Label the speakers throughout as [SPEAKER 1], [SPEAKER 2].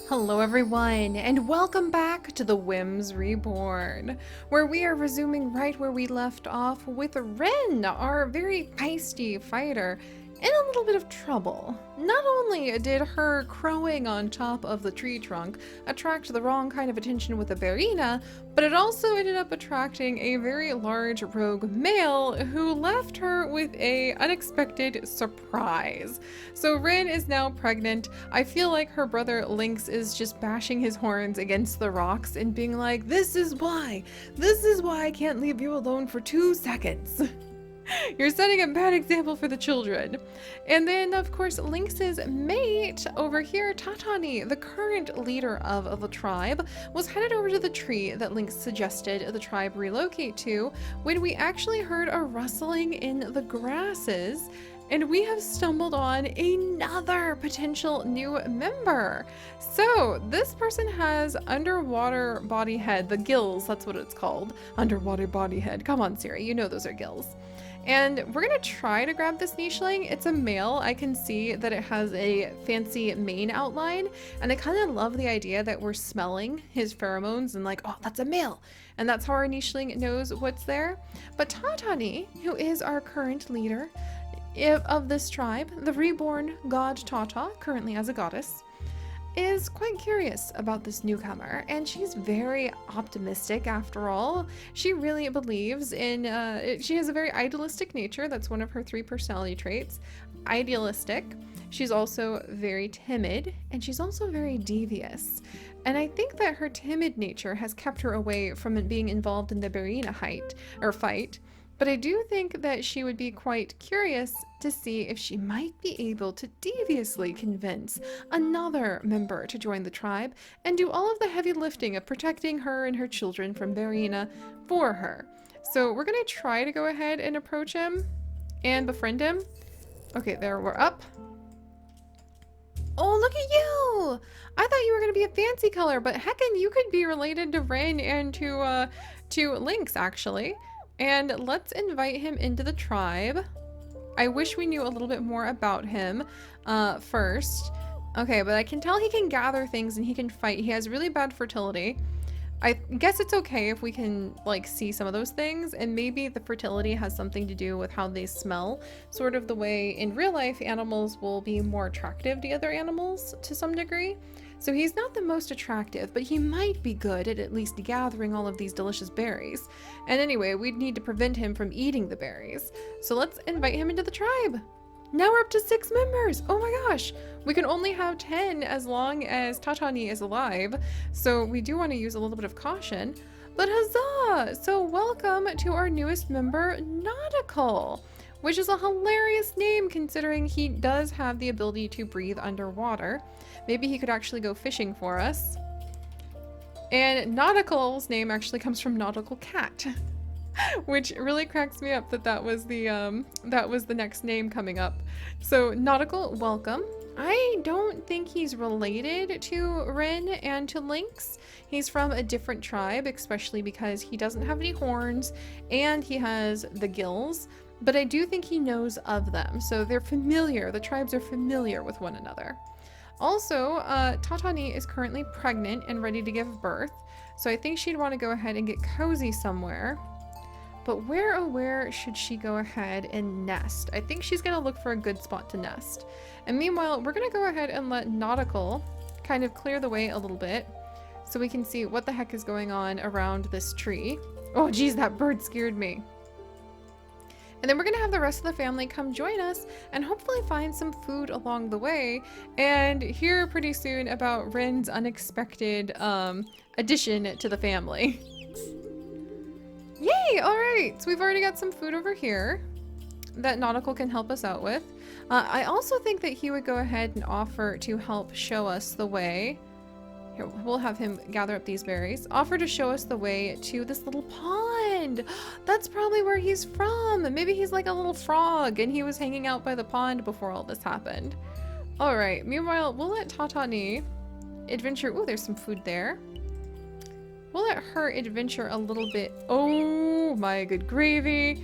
[SPEAKER 1] Hello everyone, and welcome back to the Whims Reborn, where we are resuming right where we left off with Ren, our very feisty fighter, in a little bit of trouble. Not only did her crowing on top of the tree trunk attract the wrong kind of attention with a ballerina, but it also ended up attracting a very large rogue male who left her with a unexpected surprise. So Rin is now pregnant. I feel like her brother Lynx is just bashing his horns against the rocks and being like, this is why I can't leave you alone for 2 seconds. You're setting a bad example for the children. And then, of course, Lynx's mate over here, Tatani, the current leader of the tribe, was headed over to the tree that Lynx suggested the tribe relocate to when we actually heard a rustling in the grasses. And we have stumbled on another potential new member. So this person has underwater body head, the gills, that's what it's called. Underwater body head. Come on, Seri, you know those are gills. And we're gonna try to grab this nicheling. It's a male. I can see that it has a fancy mane outline, and I kind of love the idea that we're smelling his pheromones and like, oh, that's a male. And that's how our nicheling knows what's there. But Tatani, who is our current leader of this tribe, the reborn god Tata, currently as a goddess, is quite curious about this newcomer, and she's very optimistic after all. She really believes in, she has a very idealistic nature. That's one of her 3 personality traits. Idealistic. She's also very timid, and she's also very devious. And I think that her timid nature has kept her away from being involved in the Barina fight. But I do think that she would be quite curious to see if she might be able to deviously convince another member to join the tribe and do all of the heavy lifting of protecting her and her children from Barina for her. So we're gonna try to go ahead and approach him and befriend him. Okay, there, we're up. Oh, look at you! I thought you were gonna be a fancy color, but heckin' you could be related to Ren and to Lynx, actually. And let's invite him into the tribe. I wish we knew a little bit more about him first. Okay, but I can tell he can gather things and he can fight. He has really bad fertility. I guess it's okay if we can like see some of those things, and maybe the fertility has something to do with how they smell, sort of the way in real life animals will be more attractive to other animals to some degree. So he's not the most attractive, but he might be good at least gathering all of these delicious berries. And anyway, we'd need to prevent him from eating the berries. So let's invite him into the tribe. Now we're up to 6 members. Oh my gosh. We can only have 10 as long as Tatani is alive. So we do want to use a little bit of caution. But huzzah! So welcome to our newest member, Nautical, which is a hilarious name considering he does have the ability to breathe underwater. Maybe he could actually go fishing for us. And Nautical's name actually comes from nautical cat, which really cracks me up that that was the next name coming up. So Nautical, welcome. I don't think he's related to Ren and to Lynx. He's from a different tribe, especially because he doesn't have any horns and he has the gills. But I do think he knows of them, so they're familiar. The tribes are familiar with one another. Also, Tatani is currently pregnant and ready to give birth, so I think she'd want to go ahead and get cozy somewhere. But where, oh where should she go ahead and nest? I think she's going to look for a good spot to nest. And meanwhile, we're going to go ahead and let Nautical kind of clear the way a little bit so we can see what the heck is going on around this tree. Oh geez, that bird scared me. And then we're gonna have the rest of the family come join us and hopefully find some food along the way and hear pretty soon about Ren's unexpected addition to the family. Yay! Alright, so we've already got some food over here that Nautical can help us out with. I also think that he would go ahead and offer to help show us the way. Here, we'll have him gather up these berries. Offer to show us the way to this little pond. That's probably where he's from. Maybe he's like a little frog and he was hanging out by the pond before all this happened. All right, meanwhile, we'll let Tatani adventure. Oh, there's some food there. We'll let her adventure a little bit. Oh my good gravy.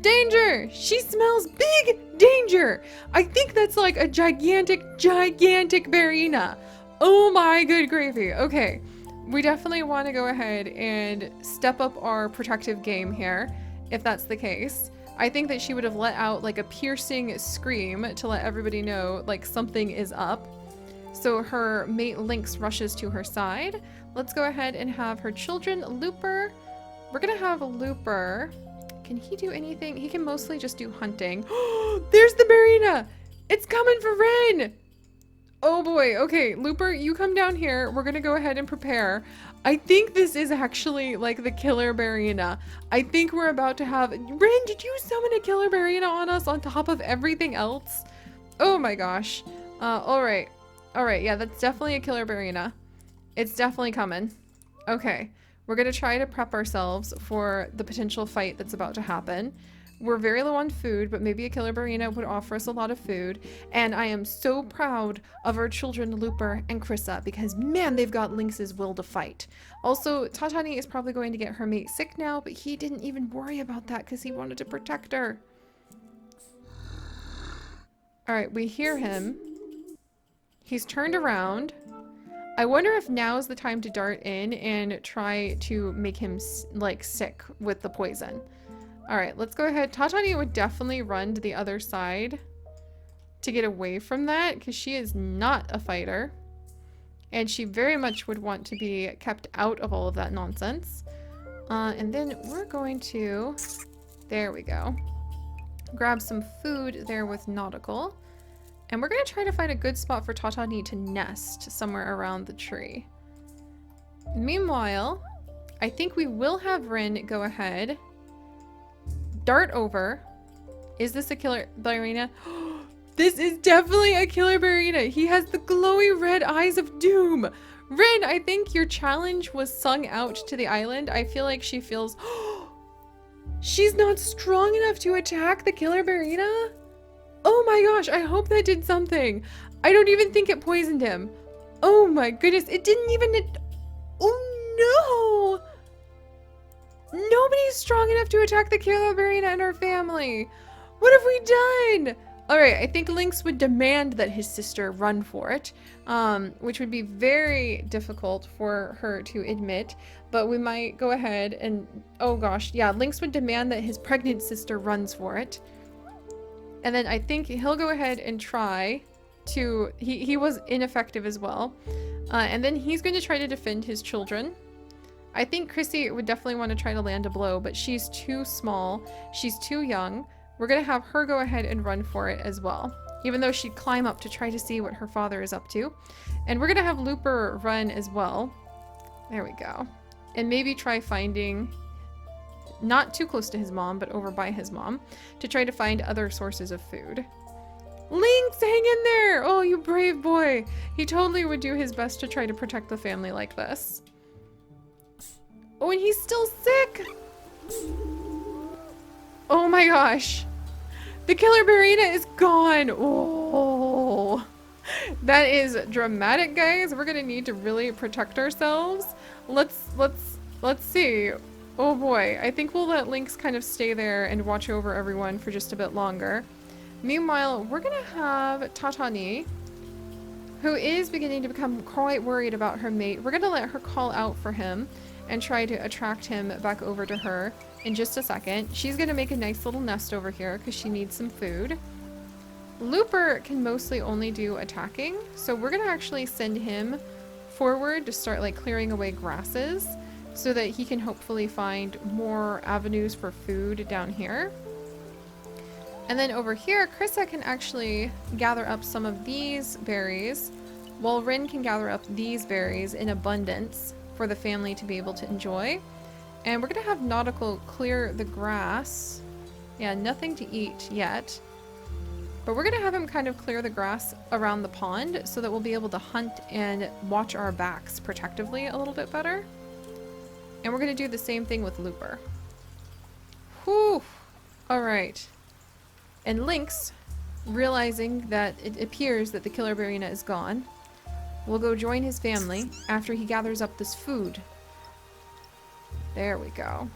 [SPEAKER 1] Danger! She smells big danger! I think that's like a gigantic, gigantic Barina. Oh my good gravy. Okay. We definitely want to go ahead and step up our protective game here, if that's the case. I think that she would have let out like a piercing scream to let everybody know like something is up. So her mate Lynx rushes to her side. Let's go ahead and have her children. Looper. We're gonna have Looper. Can he do anything? He can mostly just do hunting. There's the Marina! It's coming for Ren! Oh boy, okay, Looper, you come down here. We're gonna go ahead and prepare. I think this is actually like the killer Barina. I think we're about to have... Ren, did you summon a killer Barina on us on top of everything else? Oh my gosh. Alright. Alright, yeah, that's definitely a killer Barina. It's definitely coming. Okay, we're gonna try to prep ourselves for the potential fight that's about to happen. We're very low on food, but maybe a killer Barina would offer us a lot of food. And I am so proud of our children, Looper and Krissa, because man, they've got Lynx's will to fight. Also, Tatani is probably going to get her mate sick now, but he didn't even worry about that because he wanted to protect her. All right, we hear him. He's turned around. I wonder if now's the time to dart in and try to make him like sick with the poison. All right, let's go ahead. Tatani would definitely run to the other side to get away from that because she is not a fighter. And she very much would want to be kept out of all of that nonsense. And then we're going to, there we go, grab some food there with Nautical. And we're going to try to find a good spot for Tatani to nest somewhere around the tree. Meanwhile, I think we will have Rin go ahead, dart over. Is this a killer Barina? This is definitely a killer Barina. He has the glowy red eyes of doom. Rin, I think your challenge was sung out to the island. I feel like she feels... She's not strong enough to attack the killer Barina? Oh my gosh, I hope that did something. I don't even think it poisoned him. Oh my goodness, it didn't even... Oh no! Nobody's strong enough to attack the killer Barina and her family. What have we done? Alright, I think Lynx would demand that his sister run for it, which would be very difficult for her to admit, but we might go ahead and... Oh gosh, yeah, Lynx would demand that his pregnant sister runs for it. And then I think he'll go ahead and try to... He was ineffective as well. And then he's going to try to defend his children. I think Chrissy would definitely want to try to land a blow, but she's too small. She's too young. We're going to have her go ahead and run for it as well, even though she'd climb up to try to see what her father is up to. And we're going to have Looper run as well. There we go. And maybe try finding... not too close to his mom, but over by his mom, to try to find other sources of food. Lynx, hang in there! Oh, you brave boy. He totally would do his best to try to protect the family like this. Oh, and he's still sick! Oh my gosh. The killer Barina is gone! Oh. That is dramatic, guys. We're gonna need to really protect ourselves. Let's see. Oh boy, I think we'll let Lynx kind of stay there and watch over everyone for just a bit longer. Meanwhile, we're gonna have Tatani, who is beginning to become quite worried about her mate. We're gonna let her call out for him and try to attract him back over to her in just a second. She's gonna make a nice little nest over here because she needs some food. Looper can mostly only do attacking, so we're gonna actually send him forward to start like clearing away grasses, so that he can hopefully find more avenues for food down here. And then over here, Krissa can actually gather up some of these berries, while Rin can gather up these berries in abundance for the family to be able to enjoy. And we're gonna have Nautical clear the grass. Yeah, nothing to eat yet. But we're gonna have him kind of clear the grass around the pond so that we'll be able to hunt and watch our backs protectively a little bit better. And we're going to do the same thing with Looper. Whew. Alright. And Lynx, realizing that it appears that the killer Barina is gone, will go join his family after he gathers up this food. There we go.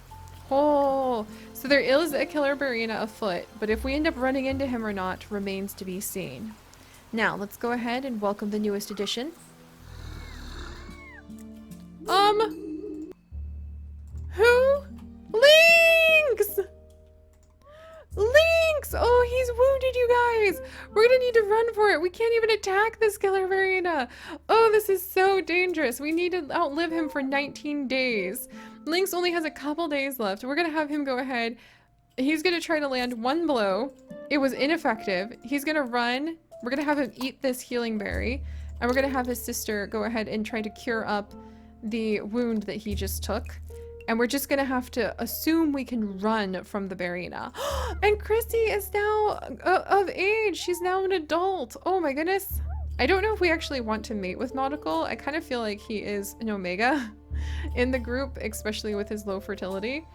[SPEAKER 1] Oh, so there is a killer Barina afoot, but if we end up running into him or not remains to be seen. Now, let's go ahead and welcome the newest addition. anymore. We can't even attack this killer Verena. Oh, this is so dangerous. We need to outlive him for 19 days. Lynx only has a couple days left. We're gonna have him go ahead. He's gonna try to land one blow. It was ineffective. He's gonna run. We're gonna have him eat this healing berry. And we're gonna have his sister go ahead and try to cure up the wound that he just took. And we're just gonna have to assume we can run from the berry now. And Chrissy is now of age. She's now an adult. Oh my goodness. I don't know if we actually want to mate with Nautical. I kind of feel like he is an omega in the group, especially with his low fertility.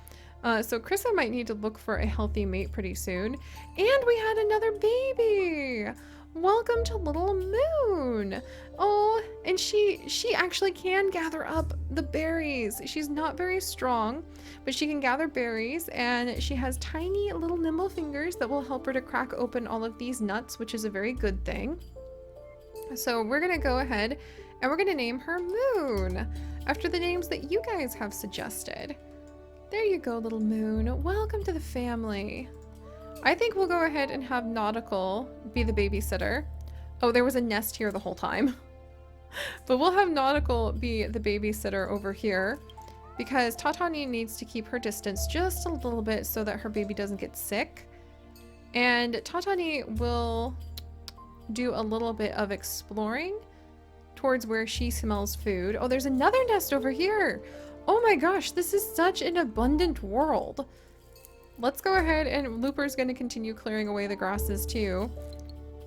[SPEAKER 1] So Krissa might need to look for a healthy mate pretty soon. And we had another baby. Welcome to Little Moon. Oh, and she actually can gather up the berries. She's not very strong, but she can gather berries, and she has tiny little nimble fingers that will help her to crack open all of these nuts, which is a very good thing. So we're gonna go ahead and we're gonna name her Moon after the names that you guys have suggested. There you go, Little Moon. Welcome to the family. I think we'll go ahead and have Nautical be the babysitter. Oh, there was a nest here the whole time. But we'll have Nautical be the babysitter over here because Tatani needs to keep her distance just a little bit so that her baby doesn't get sick. And Tatani will do a little bit of exploring towards where she smells food. Oh, there's another nest over here. Oh my gosh, this is such an abundant world. Let's go ahead, and Looper's going to continue clearing away the grasses too.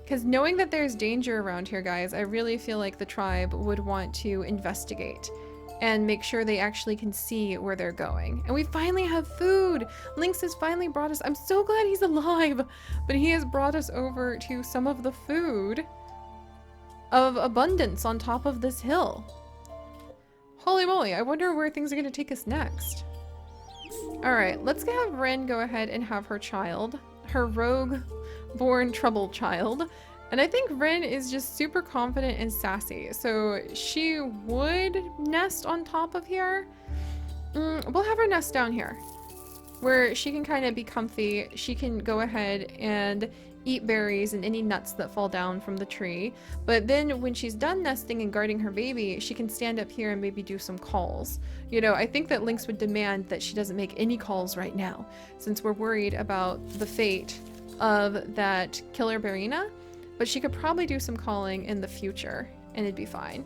[SPEAKER 1] Because knowing that there's danger around here, guys, I really feel like the tribe would want to investigate and make sure they actually can see where they're going. And we finally have food! Lynx has finally brought us— I'm so glad he's alive! But he has brought us over to some of the food of abundance on top of this hill. Holy moly, I wonder where things are going to take us next. Alright, let's have Ren go ahead and have her child. Her rogue-born trouble child. And I think Ren is just super confident and sassy. So she would nest on top of here. We'll have her nest down here, where she can kind of be comfy. She can go ahead and eat berries and any nuts that fall down from the tree. But then when she's done nesting and guarding her baby, she can stand up here and maybe do some calls. You know, I think that Lynx would demand that she doesn't make any calls right now, since we're worried about the fate of that killer Barina. But she could probably do some calling in the future, and it'd be fine.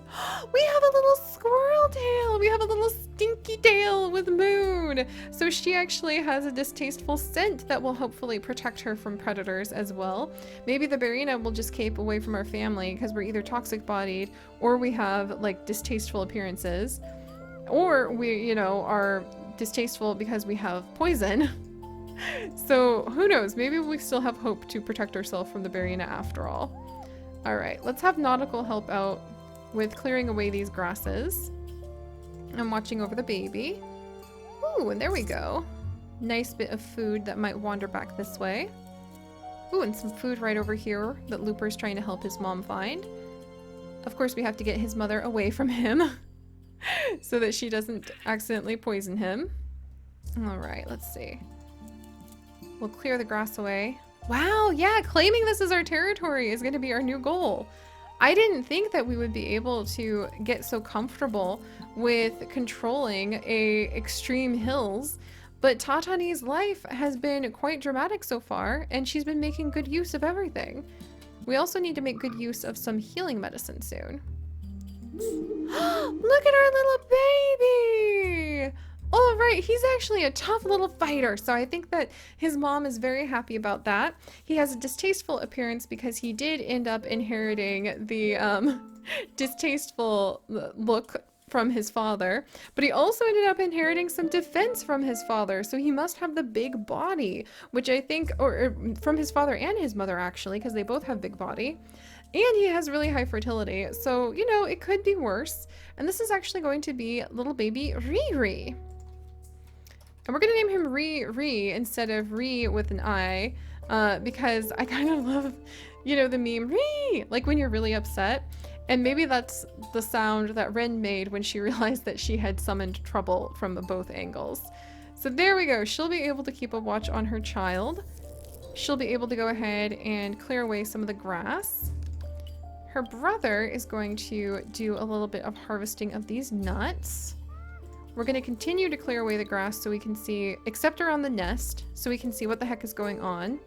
[SPEAKER 1] We have a little squirrel tail! We have a little stinky tail with Moon! So she actually has a distasteful scent that will hopefully protect her from predators as well. Maybe the Barina will just keep away from our family because we're either toxic-bodied or we have, like, distasteful appearances. Or we, you know, are distasteful because we have poison. So who knows? Maybe we still have hope to protect ourselves from the Barina after all. Alright, let's have Nautical help out with clearing away these grasses. I'm watching over the baby. Ooh, and there we go. Nice bit of food that might wander back this way. Ooh, and some food right over here that Looper's trying to help his mom find. Of course, we have to get his mother away from him so that she doesn't accidentally poison him. Alright, let's see. We'll clear the grass away. Wow, yeah, claiming this as our territory is going to be our new goal. I didn't think that we would be able to get so comfortable with controlling extreme hills, but Tatani's life has been quite dramatic so far, and she's been making good use of everything. We also need to make good use of some healing medicine soon. Look at our little baby! Oh, right, he's actually a tough little fighter, so I think that his mom is very happy about that. He has a distasteful appearance because he did end up inheriting the distasteful look from his father, but he also ended up inheriting some defense from his father, so he must have the big body, which I think, or from his father and his mother actually, because they both have big body. And he has really high fertility, so, you know, it could be worse. And this is actually going to be little baby Riri. And we're going to name him Riri instead of Ri with an I, because I kind of love, you know, the meme, Ri, like when you're really upset. And maybe that's the sound that Ren made when she realized that she had summoned trouble from both angles. So there we go. She'll be able to keep a watch on her child. She'll be able to go ahead and clear away some of the grass. her brother is going to do a little bit of harvesting of these nuts. We're going to continue to clear away the grass so we can see, except around the nest, so we can see what the heck is going on.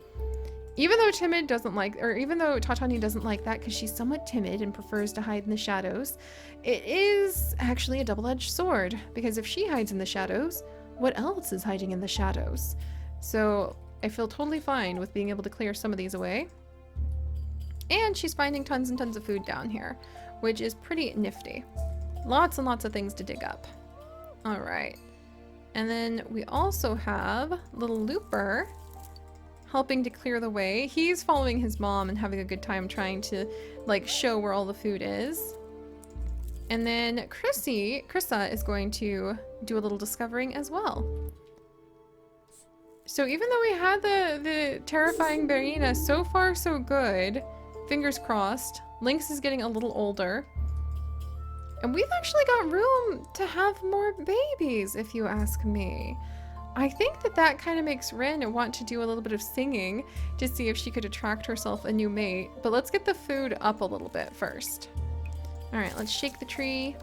[SPEAKER 1] Even though Timid doesn't like, or even though Tatani doesn't like that because she's somewhat timid and prefers to hide in the shadows, it is actually a double-edged sword, because if she hides in the shadows, what else is hiding in the shadows? So I feel totally fine with being able to clear some of these away. And she's finding tons and tons of food down here, which is pretty nifty. Lots and lots of things to dig up. All right. And then we also have little Looper helping to clear the way. He's following his mom and having a good time trying to like show where all the food is. And then Krissa is going to do a little discovering as well. So even though we had the terrifying Berina, so far so good. Fingers crossed. Lynx is getting a little older. And we've actually got room to have more babies, if you ask me. I think that kind of makes Rin want to do a little bit of singing to see if she could attract herself a new mate. But let's get the food up a little bit first. All right, let's shake the tree.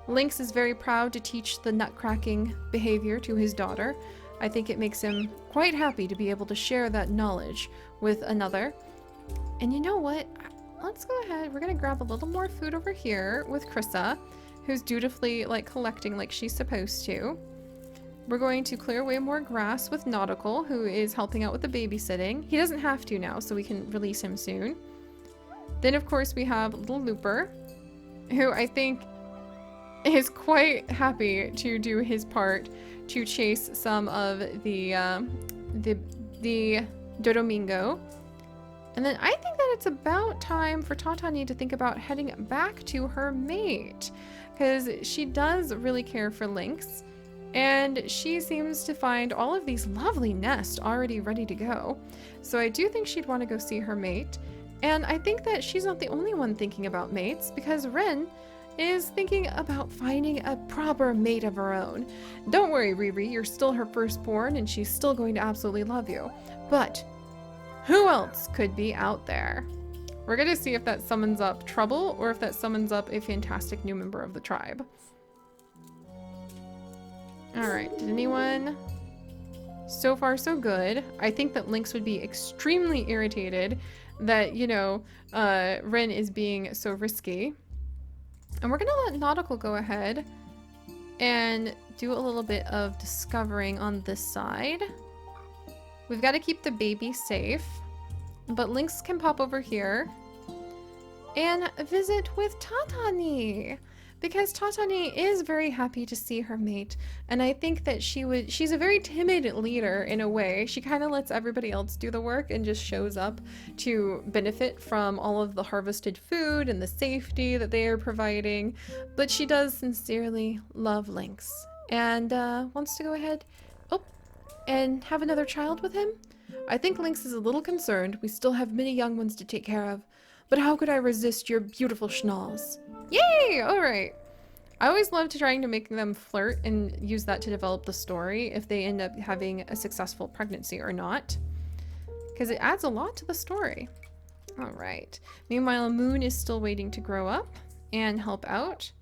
[SPEAKER 1] Lynx is very proud to teach the nut-cracking behavior to his daughter. I think it makes him quite happy to be able to share that knowledge with another. And you know what? Let's go ahead. We're going to grab a little more food over here with Krissa, who's dutifully like collecting like she's supposed to. We're going to clear away more grass with Nautical, who is helping out with the babysitting. He doesn't have to now, so we can release him soon. Then, of course, we have little Looper, who I think is quite happy to do his part to chase some of the Dodomingo. And then I think that it's about time for Tatani to think about heading back to her mate, because she does really care for Lynx. And she seems to find all of these lovely nests already ready to go. So I do think she'd want to go see her mate. And I think that she's not the only one thinking about mates, because Rin is thinking about finding a proper mate of her own. Don't worry, Riri, you're still her firstborn and she's still going to absolutely love you. But who else could be out there? We're going to see if that summons up trouble or if that summons up a fantastic new member of the tribe. Alright, did anyone? So far, so good. I think that Lynx would be extremely irritated that, you know, Rin is being so risky. And we're gonna let Nautical go ahead and do a little bit of discovering on this side. We've got to keep the baby safe, but Lynx can pop over here and visit with Tatani, because Tatani is very happy to see her mate, and I think that she's a very timid leader in a way. She kind of lets everybody else do the work and just shows up to benefit from all of the harvested food and the safety that they are providing, but she does sincerely love Lynx and wants to go ahead and have another child with him. I think Lynx is a little concerned. We still have many young ones to take care of, but how could I resist your beautiful schnoz? Yay! Alright. I always loved trying to make them flirt and use that to develop the story if they end up having a successful pregnancy or not, because it adds a lot to the story. Alright. Meanwhile, Moon is still waiting to grow up and help out.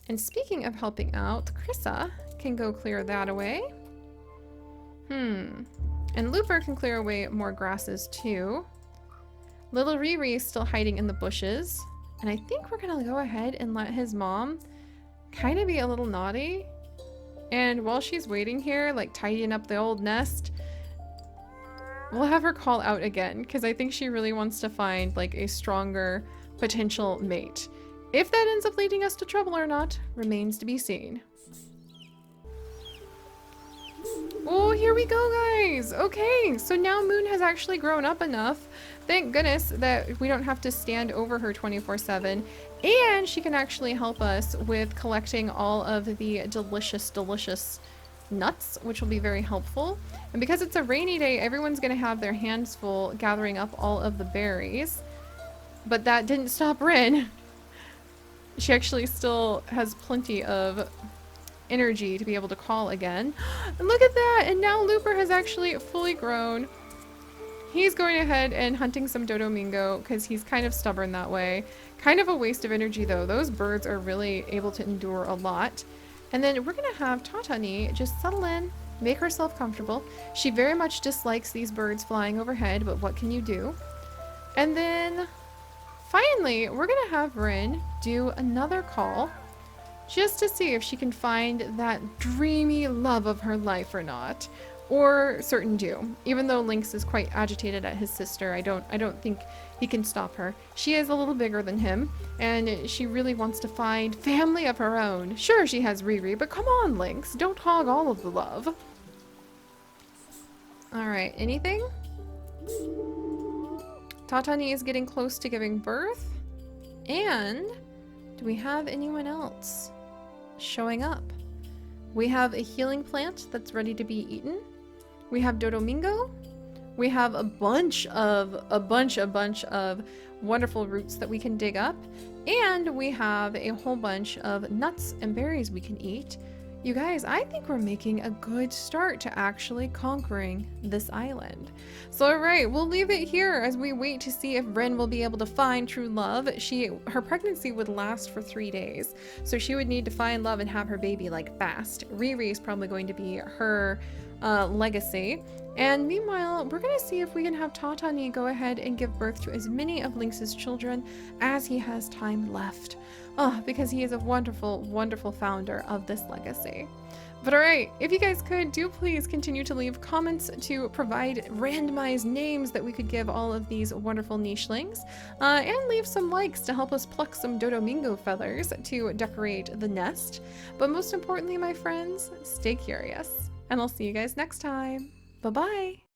[SPEAKER 1] And speaking of helping out, Krissa can go clear that away. And Looper can clear away more grasses too. Little Riri is still hiding in the bushes. And I think we're gonna go ahead and let his mom kind of be a little naughty. And while she's waiting here, like tidying up the old nest, we'll have her call out again, because I think she really wants to find like a stronger potential mate. If that ends up leading us to trouble or not, remains to be seen. Oh, here we go, guys. Okay, so now Moon has actually grown up enough, thank goodness, that we don't have to stand over her 24/7, and she can actually help us with collecting all of the delicious nuts, which will be very helpful. And because it's a rainy day, everyone's gonna have their hands full gathering up all of the berries, but that didn't stop Rin. She actually still has plenty of energy to be able to call again. And look at that! And now Looper has actually fully grown. He's going ahead and hunting some Dodomingo because he's kind of stubborn that way. Kind of a waste of energy though. Those birds are really able to endure a lot. And then we're gonna have Tatani just settle in, make herself comfortable. She very much dislikes these birds flying overhead, but what can you do? And then finally, we're gonna have Rin do another call just to see if she can find that dreamy love of her life or not. Or certain do. Even though Lynx is quite agitated at his sister, I don't think he can stop her. She is a little bigger than him, and she really wants to find family of her own. Sure, she has Riri, but come on, Lynx, don't hog all of the love. Alright, anything? Tatani is getting close to giving birth. And do we have anyone else showing up? We have a healing plant that's ready to be eaten. We have Dodomingo. We have a bunch of wonderful roots that we can dig up. And we have a whole bunch of nuts and berries we can eat. You guys, I think we're making a good start to actually conquering this island. So alright, we'll leave it here as we wait to see if Ren will be able to find true love. Her pregnancy would last for 3 days, so she would need to find love and have her baby like fast. Riri is probably going to be her legacy. And meanwhile, we're going to see if we can have Tatani go ahead and give birth to as many of Lynx's children as he has time left. Oh, because he is a wonderful, wonderful founder of this legacy. But alright, if you guys could, do please continue to leave comments to provide randomized names that we could give all of these wonderful nichelings. And leave some likes to help us pluck some Dodomingo feathers to decorate the nest. But most importantly, my friends, stay curious. And I'll see you guys next time. Bye-bye!